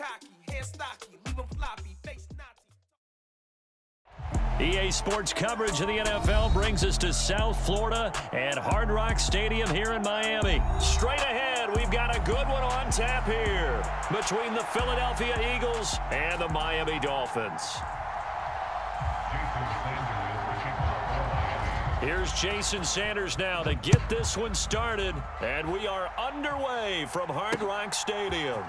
cocky, hair stocky, leave him floppy, face Nazi. EA Sports coverage of the NFL brings us to South Florida at Hard Rock Stadium here in Miami. Straight ahead, we've got a good one on tap here between the Philadelphia Eagles and the Miami Dolphins. Here's Jason Sanders now to get this one started, and we are underway from Hard Rock Stadium.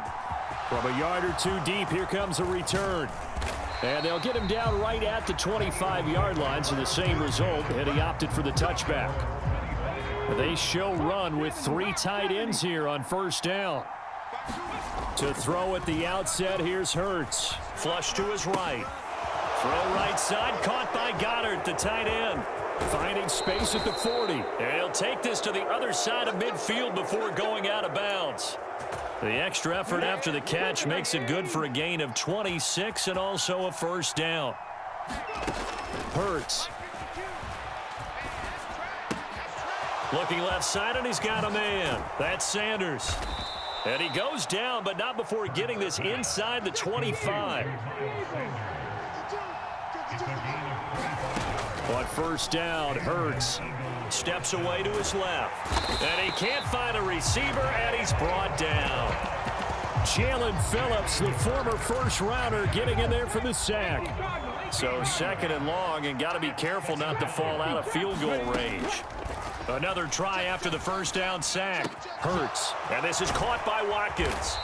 From a yard or two deep, here comes a return. And they'll get him down right at the 25-yard line, so the same result, and he opted for the touchback. They show run with 3 tight ends here on first down. To throw at the outset, here's Hurts. Flush to his right. Throw right side, caught by Goddard, the tight end. Finding space at the 40. And he'll take this to the other side of midfield before going out of bounds. The extra effort after the catch makes it good for a gain of 26 and also a first down. Hurts. Looking left side, and he's got a man. That's Sanders. And he goes down, but not before getting this inside the 25. On first down, Hurts steps away to his left. And he can't find a receiver, and he's brought down. Jalen Phillips, the former first-rounder, getting in there for the sack. So second and long, and got to be careful not to fall out of field goal range. Another try after the first down sack. Hurts, and this is caught by Watkins.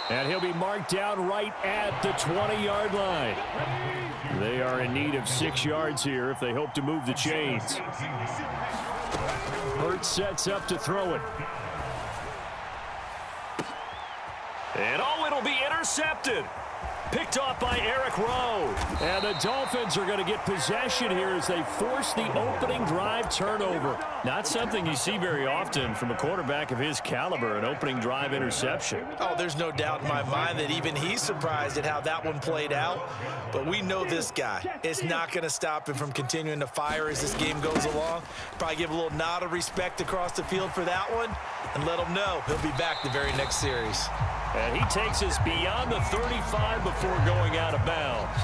And he'll be marked down right at the 20-yard line. They are in need of 6 yards here if they hope to move the chains. Hurts sets up to throw it. And it'll be intercepted. Picked off by Eric Rowe. And the Dolphins are going to get possession here as they force the opening drive turnover. Not something you see very often from a quarterback of his caliber, an opening drive interception. Oh, there's no doubt in my mind that even he's surprised at how that one played out. But we know this guy. It's not going to stop him from continuing to fire as this game goes along. Probably give a little nod of respect across the field for that one and let him know he'll be back the very next series. And he takes us beyond the 35 before going out of bounds.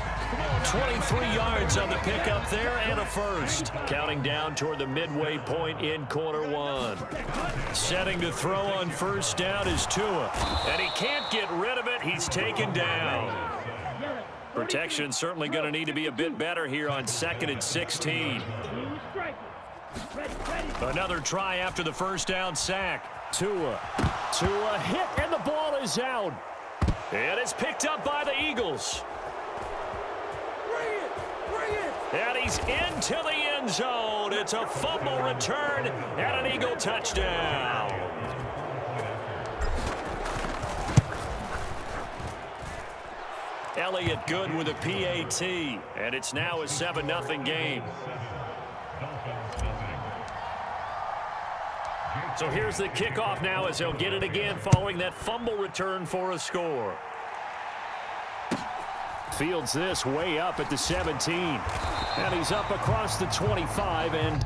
23 yards on the pickup there and a first. Counting down toward the midway point in quarter one. Setting to throw on first down is Tua. And he can't get rid of it. He's taken down. Protection certainly going to need to be a bit better here on 2nd and 16. Another try after the first down sack. Tua hit, and the ball is out. And it's picked up by the Eagles. And he's into the end zone. It's a fumble return and an Eagle touchdown. Elliott good with a PAT, and it's now a 7-0 game. So here's the kickoff now as they'll get it again following that fumble return for a score. Fields this way up at the 17. And he's up across the 25 and...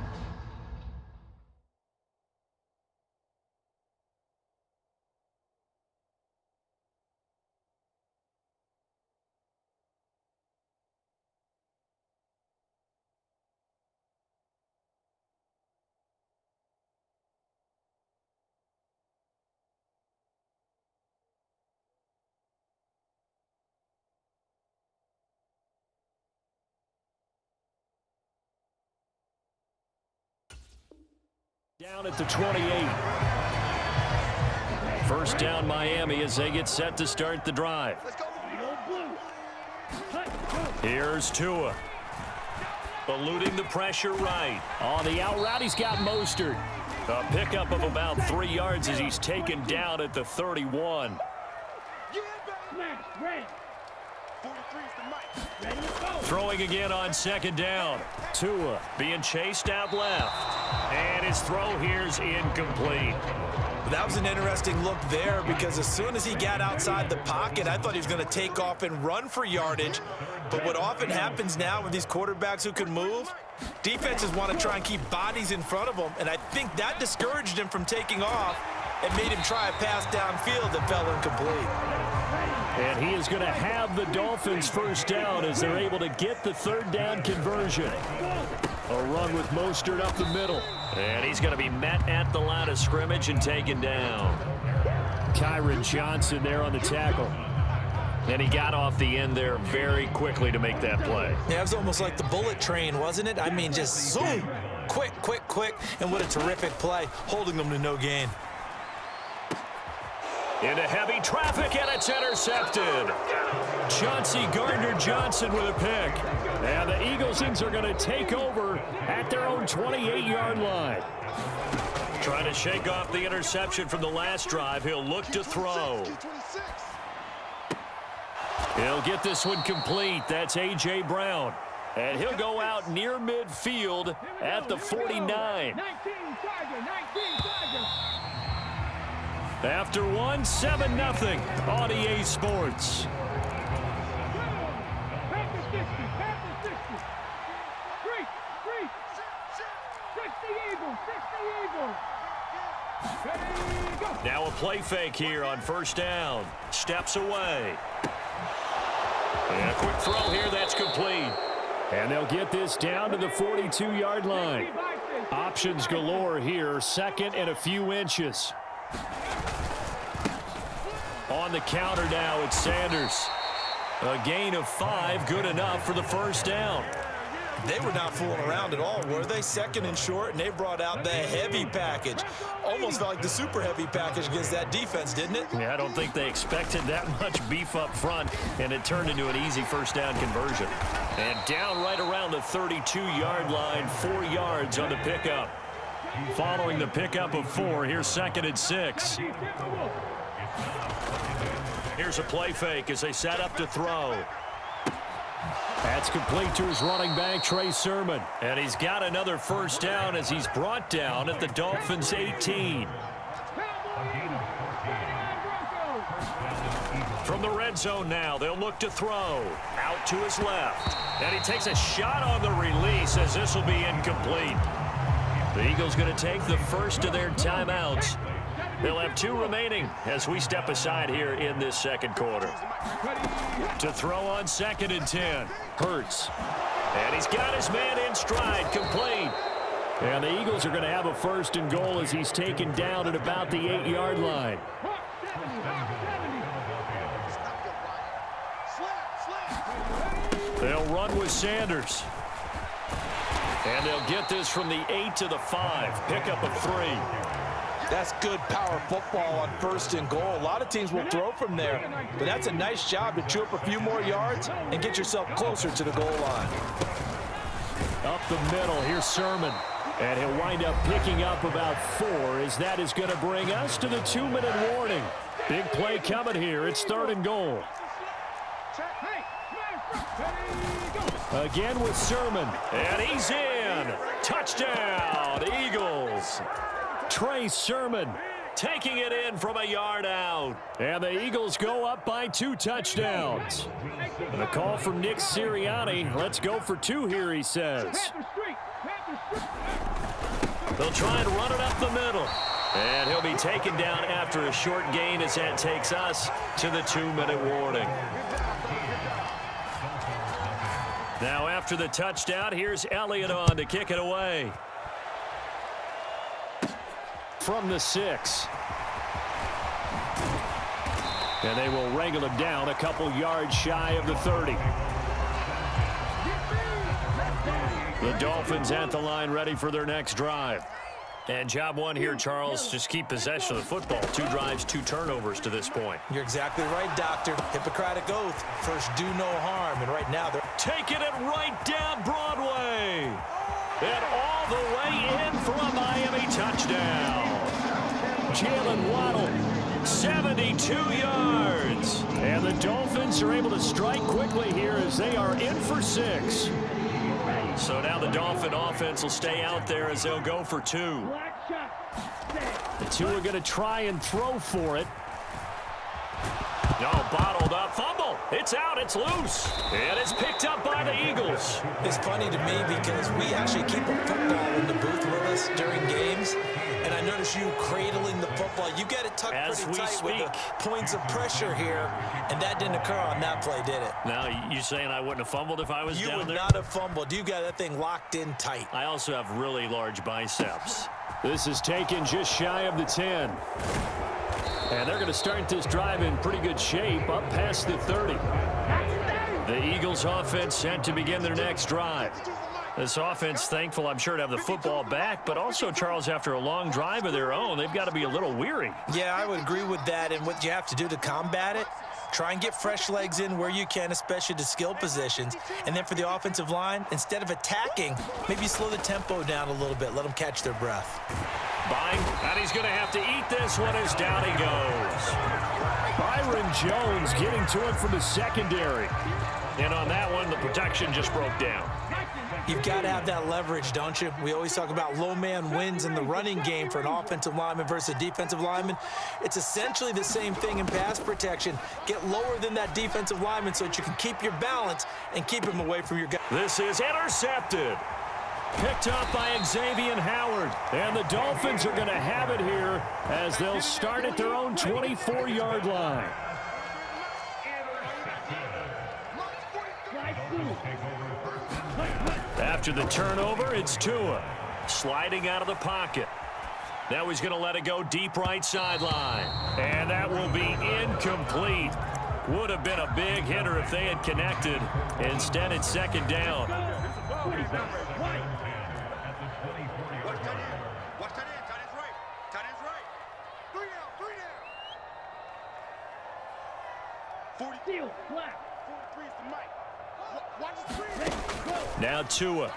Down at the 28. First down Miami as they get set to start the drive. Here's Tua. Eluding the pressure right. On the out route, he's got Mostert. A pickup of about 3 yards as he's taken down at the 31. Throwing again on second down. Tua being chased out left. And his throw here's incomplete. That was an interesting look there because as soon as he got outside the pocket, I thought he was going to take off and run for yardage. But what often happens now with these quarterbacks who can move, defenses want to try and keep bodies in front of them. And I think that discouraged him from taking off and made him try a pass downfield that fell incomplete. And And he is going to have the Dolphins first down as they're able to get the third down conversion. A run with Mostert up the middle. And he's going to be met at the line of scrimmage and taken down. Kyron Johnson there on the tackle. And he got off the end there very quickly to make that play. Yeah, it was almost like the bullet train, wasn't it? I mean, just zoom. Quick, quick, quick. And what a terrific play, holding them to no gain. Into heavy traffic, and it's intercepted. Chauncey Gardner-Johnson with a pick. And the Eaglesons are going to take over at their own 28-yard line. Trying to shake off the interception from the last drive. He'll look to throw. He'll get this one complete. That's A.J. Brown. And he'll go out near midfield at the 49. After one, 7-0 on EA Sports. Now a play fake here on first down. Steps away. And a quick throw here, that's complete. And they'll get this down to the 42-yard line. Options galore here, second and a few inches. On the counter now, it's Sanders. A gain of 5, good enough for the first down. They were not fooling around at all, were they? Second and short, and they brought out the heavy package. Almost felt like the super heavy package against that defense, didn't it? Yeah, I don't think they expected that much beef up front, and it turned into an easy first down conversion. And down right around the 32-yard line, 4 yards on the pickup. Following the pickup of 4, here's second and 6. Here's a play fake as they set up to throw. That's complete to his running back, Trey Sermon. And he's got another first down as he's brought down at the Dolphins' 18. From the red zone now, they'll look to throw. Out to his left. And he takes a shot on the release as this will be incomplete. The Eagles going to take the first of their timeouts. They'll have 2 remaining as we step aside here in this second quarter. To throw on second and 10. Hurts. And he's got his man in stride, complete. And the Eagles are going to have a first and goal as he's taken down at about the 8-yard line. They'll run with Sanders. And they'll get this from the 8 to the 5. Pickup of 3. That's good power football on first and goal. A lot of teams will throw from there, but that's a nice job to chew up a few more yards and get yourself closer to the goal line. Up the middle, here's Sermon. And he'll wind up picking up about 4 as that is going to bring us to the 2-minute warning. Big play coming here. It's third and goal. Again with Sermon. And he's in. Touchdown, Eagles. Trey Sermon taking it in from a yard out. And the Eagles go up by 2 touchdowns. And a call from Nick Sirianni. Let's go for 2 here, he says. They'll try and run it up the middle. And he'll be taken down after a short gain as that takes us to the 2-minute warning. Now after the touchdown, here's Elliott on to kick it away. From the 6. And they will wrangle him down a couple yards shy of the 30. The Dolphins at the line ready for their next drive. And job 1 here, Charles, just keep possession of the football. 2 drives, 2 turnovers to this point. You're exactly right, Doctor. Hippocratic oath. First, do no harm. And right now, they're taking it right down Broadway. And all the way in for a Miami touchdown. Jalen Waddle, 72 yards. And the Dolphins are able to strike quickly here as they are in for 6. So now the Dolphin offense will stay out there as they'll go for 2. The 2 are going to try and throw for it. No, bottled up. Fumble. It's out. It's loose. And it's picked up by the Eagles. It's funny to me because we actually keep a football in the booth with us during games. And I notice you cradling the football. You got it tucked pretty tight with the points of pressure here. And that didn't occur on that play, did it? Now, you saying I wouldn't have fumbled if I was down there? You would not have fumbled. You got that thing locked in tight. I also have really large biceps. This is taken just shy of the 10. And they're going to start this drive in pretty good shape, up past the 30. The Eagles offense set to begin their next drive. This offense thankful, I'm sure, to have the football back, but also, Charles, after a long drive of their own, they've got to be a little weary. Yeah, I would agree with that, and what you have to do to combat it, try and get fresh legs in where you can, especially to skill positions. And then for the offensive line, instead of attacking, maybe slow the tempo down a little bit, let them catch their breath. Buying, and he's going to have to eat this one as down he goes. Byron Jones getting to him from the secondary. And on that one, the protection just broke down. You've got to have that leverage, don't you? We always talk about low man wins in the running game for an offensive lineman versus a defensive lineman. It's essentially the same thing in pass protection. Get lower than that defensive lineman so that you can keep your balance and keep him away from your guy. This is intercepted. Picked up by Xavier Howard. And the Dolphins are going to have it here as they'll start at their own 24-yard line. After the turnover, it's Tua sliding out of the pocket. Now he's going to let it go deep right sideline. And that will be incomplete. Would have been a big hitter if they had connected. Instead, it's second down. Now Tua.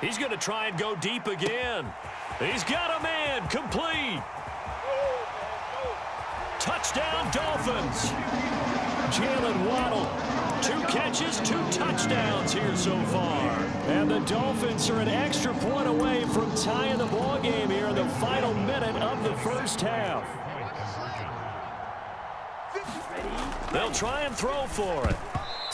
He's going to try and go deep again. He's got a man. Complete. Touchdown, Dolphins. Jalen Waddle. 2 catches, 2 touchdowns here so far. And the Dolphins are an extra point away from tying the ball game here in the final minute of the first half. They'll try and throw for it.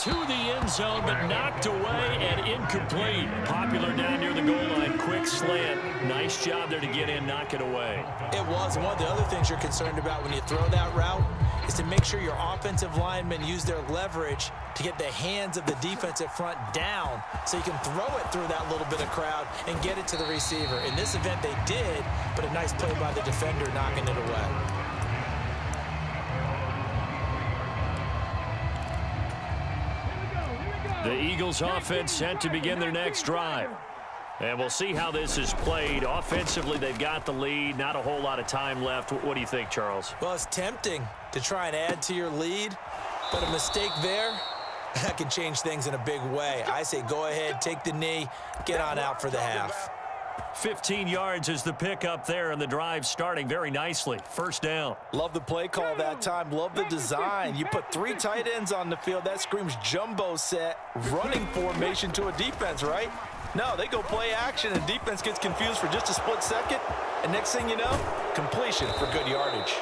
To the end zone, but knocked away and incomplete. Popular down near the goal line. Quick slant. Nice job there to get in, knock it away. It was. One of the other things you're concerned about when you throw that route is to make sure your offensive linemen use their leverage to get the hands of the defensive front down so you can throw it through that little bit of crowd and get it to the receiver. In this event, they did, but a nice play by the defender knocking it away. The Eagles offense set to begin their next drive. And we'll see how this is played. Offensively, they've got the lead. Not a whole lot of time left. What do you think, Charles? Well, it's tempting to try and add to your lead, but a mistake there, that can change things in a big way. I say go ahead, take the knee, get on out for the half. 15 yards is the pickup there, and the drive starting very nicely. First down. Love the play call that time. Love the design. You put 3 tight ends on the field. That screams jumbo set, running formation to a defense, right? No, they go play action, and defense gets confused for just a split second. And next thing you know, completion for good yardage.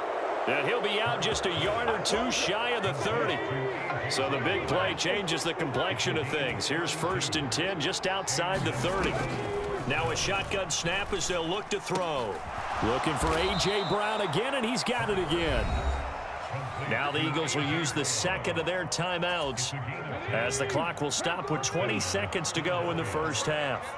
And he'll be out just a yard or 2 shy of the 30. So the big play changes the complexion of things. Here's 1st and 10 just outside the 30. Now a shotgun snap as they'll look to throw. Looking for A.J. Brown again, and he's got it again. Now the Eagles will use the second of their timeouts as the clock will stop with 20 seconds to go in the first half.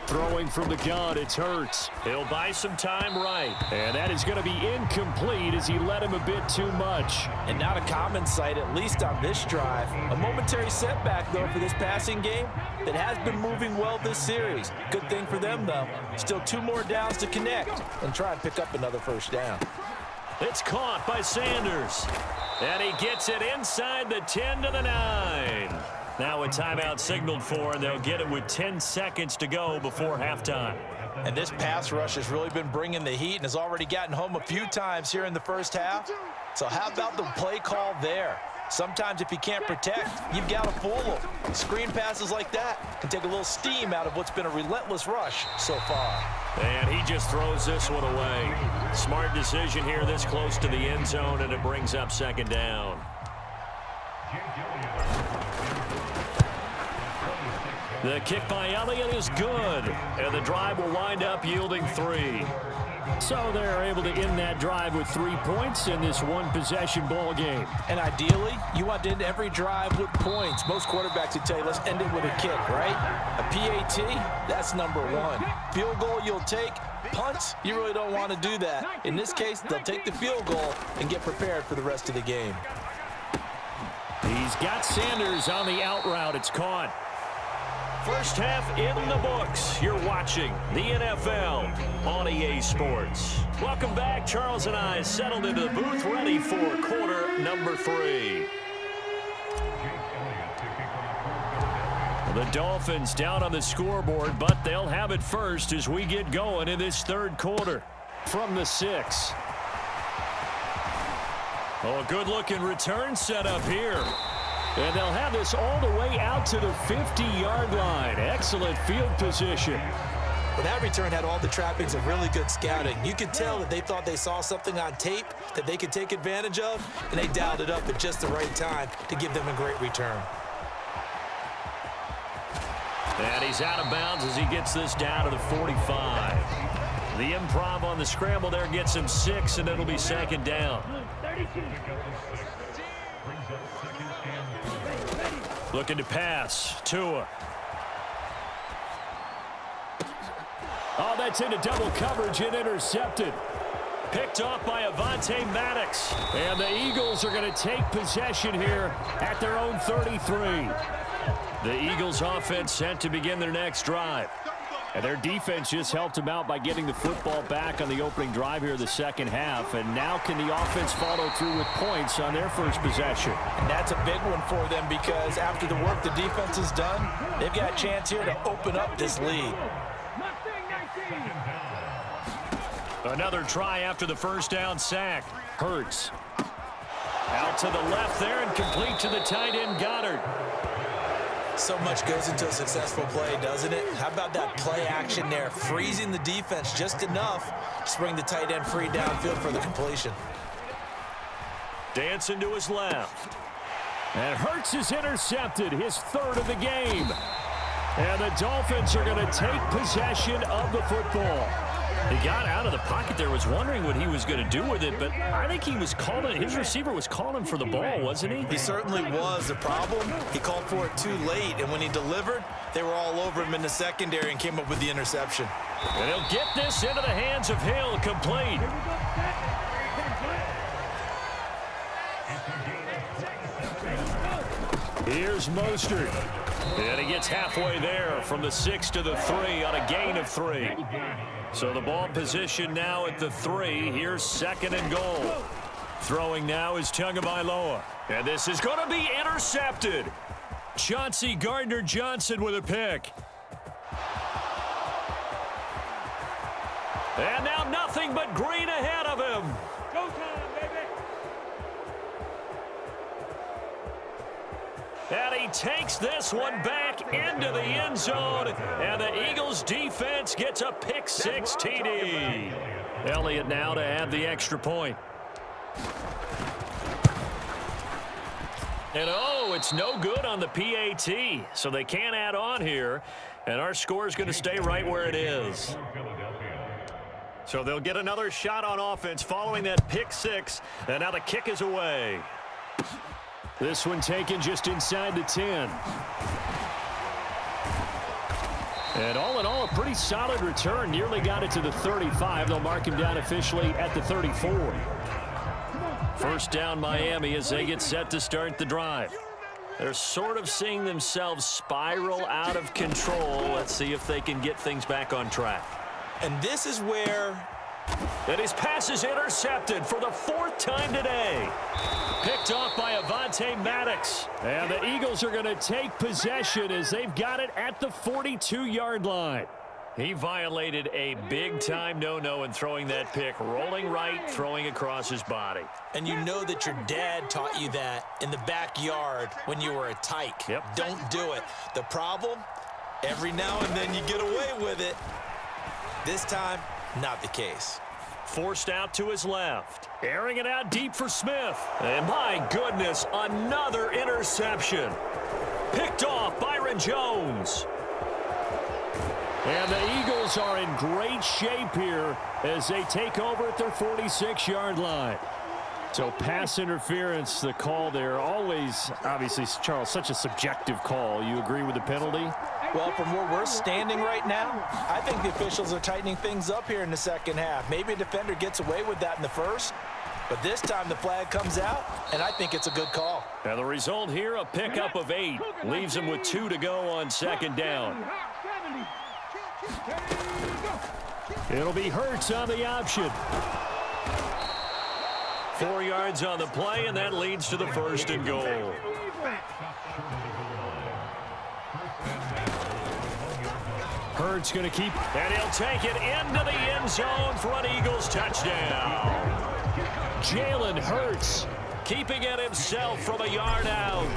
Throwing from the gun, it's Hurts. He'll buy some time right. And that is going to be incomplete as he led him a bit too much. And not a common sight, at least on this drive. A momentary setback, though, for this passing game that has been moving well this series. Good thing for them, though. Still 2 more downs to connect and try and pick up another first down. It's caught by Sanders. And he gets it inside the 10 to the 9. Now a timeout signaled for, and they'll get it with 10 seconds to go before halftime. And this pass rush has really been bringing the heat and has already gotten home a few times here in the first half. So how about the play call there? Sometimes if you can't protect, you've got to fool them. Screen passes like that can take a little steam out of what's been a relentless rush so far. And he just throws this one away. Smart decision here this close to the end zone, and it brings up second down. The kick by Elliott is good, and the drive will wind up yielding 3. So they're able to end that drive with 3 points in this one-possession ball game. And ideally, you want to end every drive with points. Most quarterbacks would tell you, let's end it with a kick, right? A PAT, that's number 1. Field goal you'll take. Punts, you really don't want to do that. In this case, they'll take the field goal and get prepared for the rest of the game. He's got Sanders on the out route. It's caught. First half in the books. You're watching the NFL on EA Sports. Welcome back. Charles and I settled into the booth, ready for quarter number 3. The Dolphins down on the scoreboard, but they'll have it first as we get going in this third quarter. From the 6. Oh, good-looking return set up here. And they'll have this all the way out to the 50-yard line. Excellent field position. Well, that return had all the trappings of really good scouting. You could tell that they thought they saw something on tape that they could take advantage of, and they dialed it up at just the right time to give them a great return. And he's out of bounds as he gets this down to the 45. The improv on the scramble there gets him 6, and it'll be second down. Looking to pass. Tua. Oh, that's into double coverage and intercepted. Picked off by Avonte Maddox. And the Eagles are going to take possession here at their own 33. The Eagles offense set to begin their next drive. And their defense just helped them out by getting the football back on the opening drive here in the second half. And now can the offense follow through with points on their first possession? And that's a big one for them because after the work the defense has done, they've got a chance here to open up this lead. Another try after the first down sack. Hurts. Out to the left there and complete to the tight end Goddard. So much goes into a successful play, doesn't it? How about that play action there? Freezing the defense just enough to bring the tight end free downfield for the completion. Dancing to his left. And Hurts is intercepted, his 3rd of the game. And the Dolphins are going to take possession of the football. He got out of the pocket there, was wondering what he was going to do with it, but I think he was calling, his receiver was calling for the ball, wasn't he? He certainly was. The problem, he called for it too late, and when he delivered, they were all over him in the secondary and came up with the interception. And he'll get this into the hands of Hill, complete. Here's Mostert. And he gets halfway there from the 6 to the 3 on a gain of 3. So the ball position now at the 3. Here's second and goal. Throwing now is Tagovailoa. And this is going to be intercepted. Chauncey Gardner-Johnson with a pick. And now nothing but green ahead of him. Go time, baby. And he takes this one back into the end zone. And the Eagles defense gets a pick-6 TD. Elliott now to add the extra point. And oh, it's no good on the PAT. So they can't add on here. And our score is going to stay right where it is. So they'll get another shot on offense following that pick-6. And now the kick is away. This one taken just inside the 10. And all in all, a pretty solid return. Nearly got it to the 35. They'll mark him down officially at the 34. First down Miami as they get set to start the drive. They're sort of seeing themselves spiral out of control. Let's see if they can get things back on track. And this is where... And his pass is intercepted for the 4th time today. Picked off by Avonte Maddox. And the Eagles are going to take possession as they've got it at the 42-yard line. He violated a big-time no-no in throwing that pick. Rolling right, throwing across his body. And you know that your dad taught you that in the backyard when you were a tyke. Yep. Don't do it. The problem, every now and then you get away with it. This time, not the case. Forced out to his left. Airing it out deep for Smith. And my goodness, another interception. Picked off Byron Jones. And the Eagles are in great shape here as they take over at their 46-yard line. So pass interference, the call there, always, obviously, Charles, such a subjective call. You agree with the penalty? Well, from where we're standing right now, I think the officials are tightening things up here in the second half. Maybe a defender gets away with that in the first, but this time the flag comes out, and I think it's a good call. Now the result here, a pickup of 8. Leaves them with 2 to go on second down. It'll be Hurts on the option. 4 yards on the play, and that leads to the 1st and goal. Hurts going to keep, and he'll take it into the end zone for an Eagles touchdown. Jalen Hurts keeping it himself from a yard out.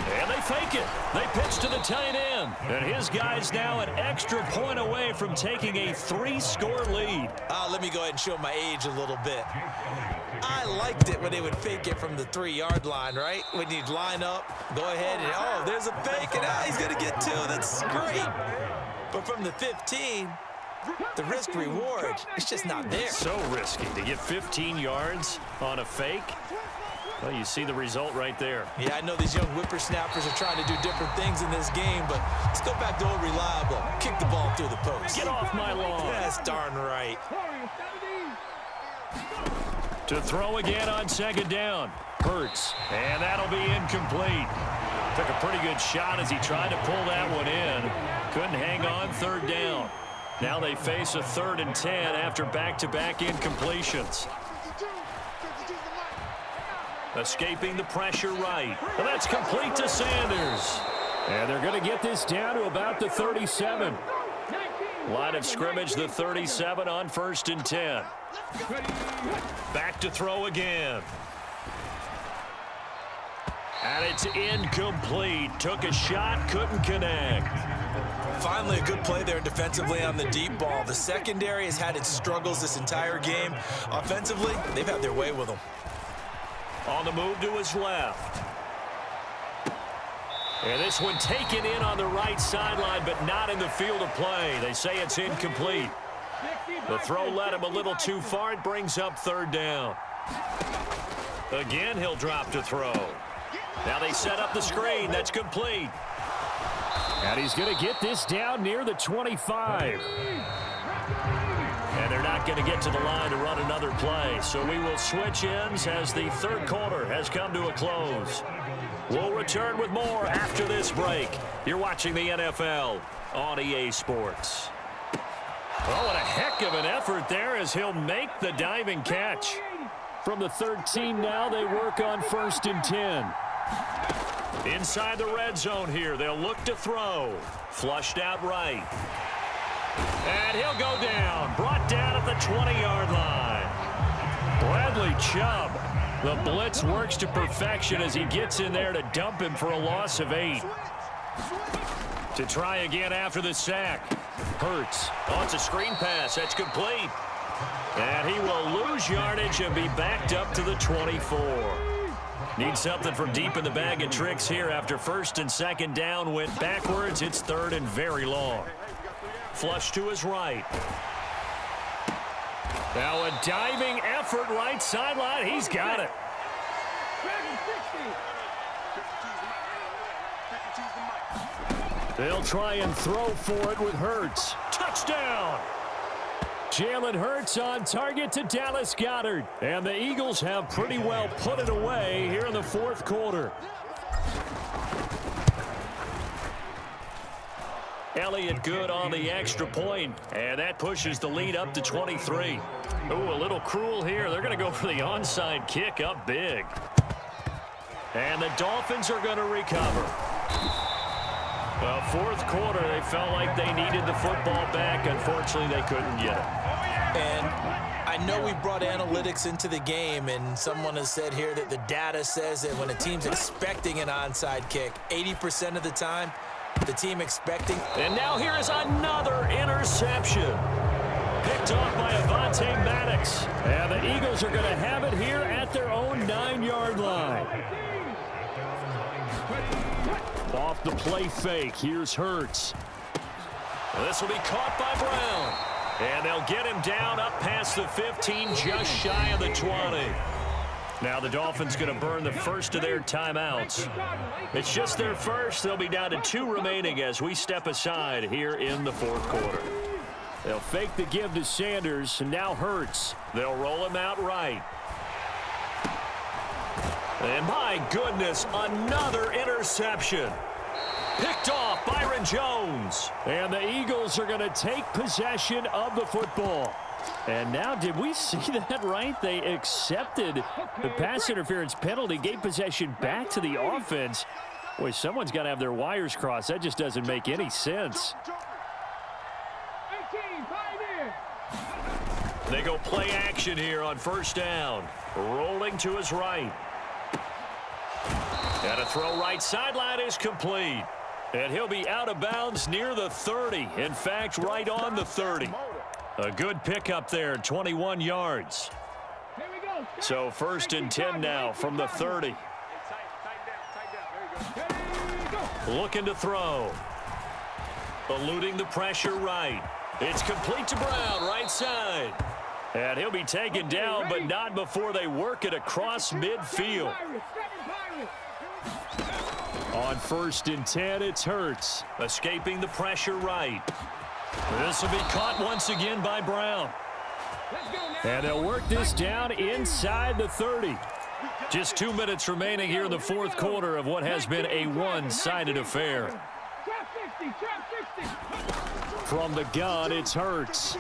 And they fake it. They pitch to the tight end. And his guy's now an extra point away from taking a 3-score lead. Let me go ahead and show my age a little bit. I liked it when they would fake it from the 3-yard line, right? When you'd line up, go ahead and, oh, there's a fake, and he's going to get 2. That's great. But from the 15, the risk-reward, it's just not there. So risky to get 15 yards on a fake. Well, you see the result right there. Yeah, I know these young whippersnappers are trying to do different things in this game, but let's go back to old reliable. Kick the ball through the post. Get off my lawn. That's darn right. To throw again on second down. Hurts, and that'll be incomplete. Took a pretty good shot as he tried to pull that one in. Couldn't hang on, 3rd down. Now they face a 3rd and 10 after back-to-back incompletions. Escaping the pressure right. And that's complete to Sanders. And they're going to get this down to about the 37. Line of scrimmage, the 37 on 1st and 10. Back to throw again. And it's incomplete. Took a shot, couldn't connect. Finally, a good play there defensively on the deep ball. The secondary has had its struggles this entire game. Offensively, they've had their way with them. On the move to his left. And this one taken in on the right sideline, but not in the field of play. They say it's incomplete. The throw led him a little too far. It brings up 3rd down. Again, he'll drop to throw. Now they set up the screen. That's complete. And he's going to get this down near the 25. And they're not going to get to the line to run another play. So we will switch ends as the 3rd quarter has come to a close. We'll return with more after this break. You're watching the NFL on EA Sports. Oh, what a heck of an effort there as he'll make the diving catch. From the 13 now, they work on 1st and 10. Inside the red zone here, they'll look to throw. Flushed out right. And he'll go down. Brought down at the 20-yard line. Bradley Chubb. The blitz works to perfection as he gets in there to dump him for a loss of 8. To try again after the sack. Hurts. Oh, it's a screen pass. That's complete. And he will lose yardage and be backed up to the 24. Need something from deep in the bag of tricks here after 1st and 2nd down went backwards. It's 3rd and very long. Flush to his right. Now a diving effort right sideline. He's got it. They'll try and throw for it with Hurts. Touchdown! Jalen Hurts on target to Dallas Goedert. And the Eagles have pretty well put it away here in the 4th quarter. Elliott good on the extra point, and that pushes the lead up to 23. Ooh, a little cruel here. They're going to go for the onside kick up big. And the Dolphins are going to recover. Well, fourth quarter, they felt like they needed the football back. Unfortunately, they couldn't get it. And I know we brought analytics into the game, and someone has said here that the data says that when a team's expecting an onside kick, 80% of the time, the team expecting. And now here is another interception. Picked off by Avonte Maddox. And the Eagles are going to have it here at their own 9-yard line. Off the play fake, here's Hurts. This will be caught by Brown. And they'll get him down up past the 15, just shy of the 20. Now the Dolphins going to burn the first of their timeouts. It's just their first. They'll be down to 2 remaining as we step aside here in the fourth quarter. They'll fake the give to Sanders, and now Hurts. They'll roll him out right. And my goodness, another interception. Picked off Byron Jones. And the Eagles are going to take possession of the football. And now, did we see that right? They accepted the pass interference penalty, gave possession back to the offense. Boy, someone's got to have their wires crossed. That just doesn't make any sense. They go play action here on first down. Rolling to his right. And a throw right sideline is complete. And he'll be out of bounds near the 30. In fact, right on the 30. A good pickup there, 21 yards. So first and 10 now from the 30. Looking to throw. Eluding the pressure right. It's complete to Brown, right side. And he'll be taken down, but not before they work it across midfield. On first and 10, it's Hurts. Escaping the pressure right. This will be caught once again by Brown. And they'll work this down inside the 30. Just 2 minutes remaining here in the fourth quarter of what has been a one-sided affair. From the gun, it's Hurts.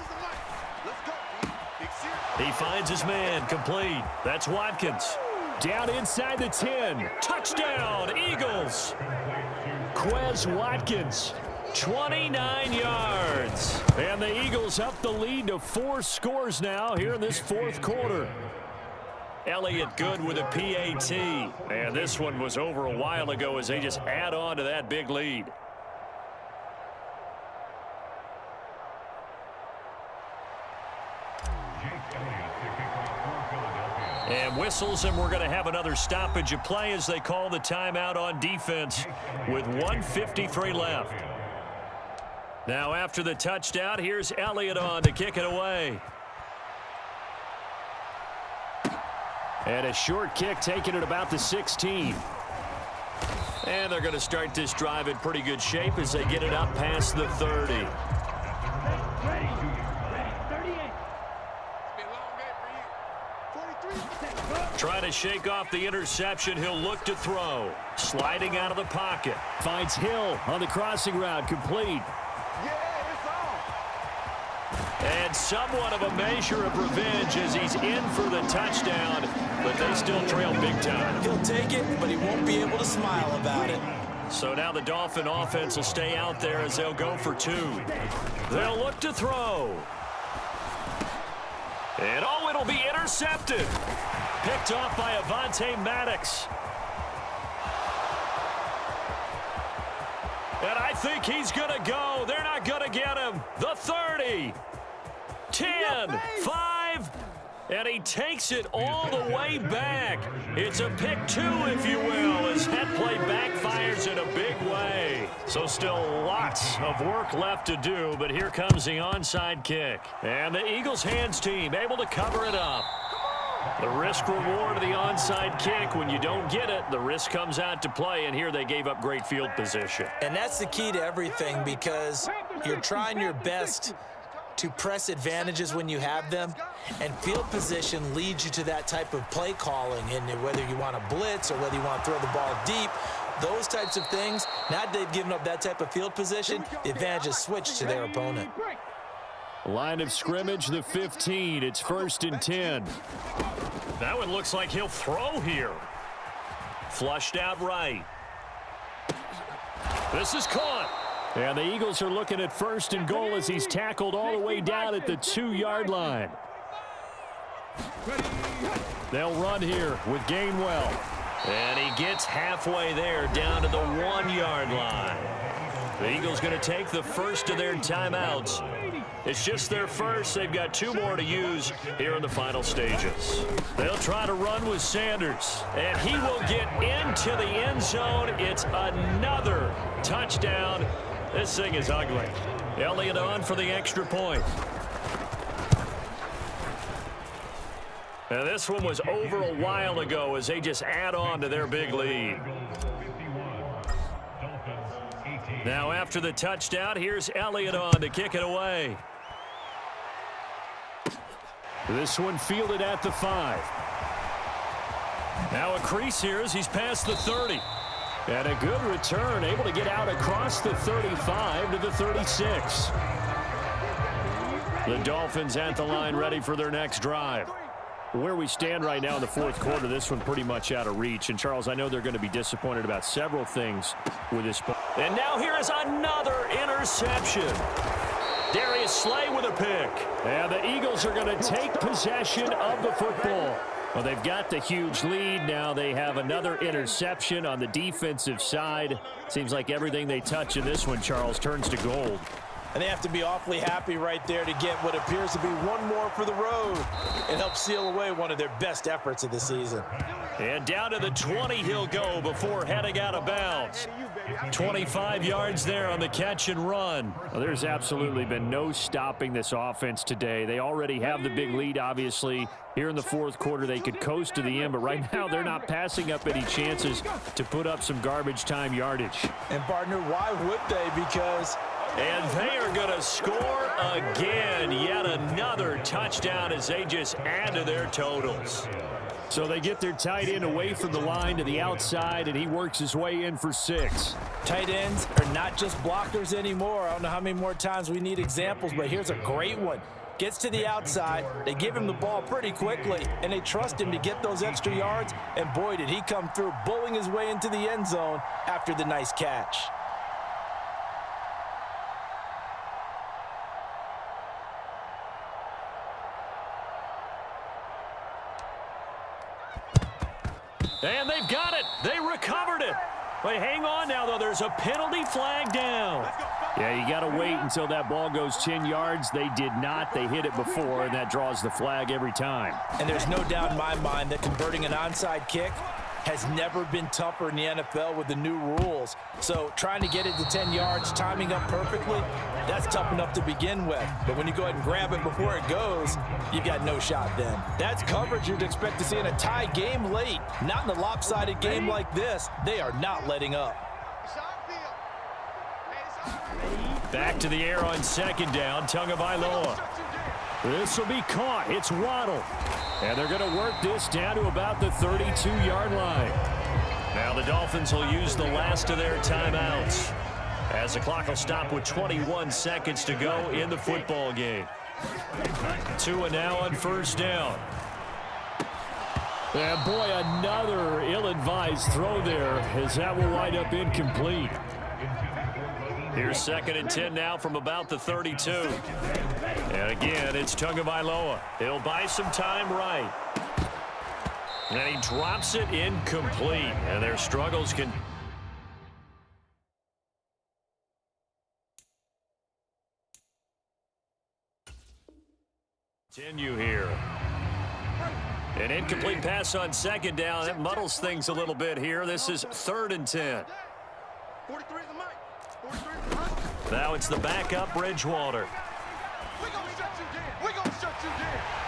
He finds his man, complete. That's Watkins. Down inside the 10. Touchdown, Eagles. Quez Watkins, 29 yards. And the Eagles up the lead to 4 scores now here in this fourth quarter. Elliott good with a PAT. And this one was over a while ago as they just add on to that big lead. And whistles, and we're going to have another stoppage of play as they call the timeout on defense with 1:53 left. Now after the touchdown, here's Elliott on to kick it away. And a short kick taken at about the 16. And they're going to start this drive in pretty good shape as they get it up past the 30. Trying to shake off the interception. He'll look to throw. Sliding out of the pocket. Finds Hill on the crossing route. Complete. And somewhat of a measure of revenge as he's in for the touchdown. But they still trail big time. He'll take it, but he won't be able to smile about it. So now the Dolphin offense will stay out there as they'll go for 2. They'll look to throw. And oh, it'll be intercepted. Picked off by Avonte Maddox. And I think he's going to go. They're not going to get him. The 30. 10. 5. And he takes it all the way back. It's a pick 2, if you will, as that play backfires in a big way. So still lots of work left to do, but here comes the onside kick. And the Eagles hands team able to cover it up. The risk reward of the onside kick, when you don't get it, the risk comes out to play, and here they gave up great field position. And that's the key to everything, because you're trying your best to press advantages when you have them, and field position leads you to that type of play calling. And whether you want to blitz or whether you want to throw the ball deep, those types of things, now that they've given up that type of field position, the advantage is switched to their opponent. Line of scrimmage, the 15. It's first and 10. That one looks like he'll throw here. Flushed out right. This is caught. And the Eagles are looking at 1st and goal as he's tackled all the way down at the 2-yard line. They'll run here with Gainwell. And he gets halfway there down to the 1-yard line. The Eagles going to take the first of their timeouts. It's just their first. They've got 2 more to use here in the final stages. They'll try to run with Sanders. And he will get into the end zone. It's another touchdown. This thing is ugly. Elliott on for the extra point. And this one was over a while ago as they just add on to their big lead. Now after the touchdown, here's Elliott on to kick it away. This one fielded at the 5. Now a crease here as he's past the 30. And a good return, able to get out across the 35 to the 36. The Dolphins at the line ready for their next drive. Where we stand right now in the 4th quarter, this one pretty much out of reach. And, Charles, I know they're going to be disappointed about several things with this. And now here is another interception. Darius Slay with a pick. And the Eagles are going to take possession of the football. Well, they've got the huge lead. Now they have another interception on the defensive side. Seems like everything they touch in this one, Charles, turns to gold. And they have to be awfully happy right there to get what appears to be one more for the road and help seal away one of their best efforts of the season. And down to the 20 he'll go before heading out of bounds. 25 yards there on the catch and run. Well, there's absolutely been no stopping this offense today. They already have the big lead, obviously. Here in the 4th quarter, they could coast to the end, but right now they're not passing up any chances to put up some garbage time yardage. And, partner, why would they? Because... And they are going to score again. Yet another touchdown as they just add to their totals. So they get their tight end away from the line to the outside, and he works his way in for 6. Tight ends are not just blockers anymore. I don't know how many more times we need examples, but here's a great one. Gets to the outside, they give him the ball pretty quickly, and they trust him to get those extra yards, and boy, did he come through, bowling his way into the end zone after the nice catch. And they've got it. They recovered it. But hang on now, though. There's a penalty flag down. Yeah, you got to wait until that ball goes 10 yards. They did not. They hit it before, and that draws the flag every time. And there's no doubt in my mind that converting an onside kick has never been tougher in the NFL with the new rules. So trying to get it to 10 yards, timing up perfectly, that's tough enough to begin with. But when you go ahead and grab it before it goes, you've got no shot then. That's coverage you'd expect to see in a tie game late. Not in a lopsided game like this. They are not letting up. Back to the air on 2nd down. Tagovailoa. This will be caught. It's Waddle. And they're going to work this down to about the 32-yard line. Now the Dolphins will use the last of their timeouts as the clock will stop with 21 seconds to go in the football game. 2 and now on 1st down. And boy, another ill-advised throw there as that will wind up incomplete. Here's 2nd and 10 now from about the 32. And again, it's Tagovailoa. He'll buy some time right. And he drops it incomplete. And their struggles can... continue here. An incomplete pass on 2nd down. That muddles things a little bit here. This is 3rd and 10. Now it's the backup, Bridgewater.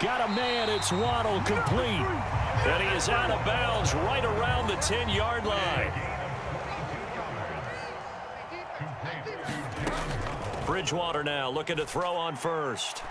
Got a man, it's Waddle, complete. And he is out of bounds right around the 10-yard line. Bridgewater now looking to throw on 1st.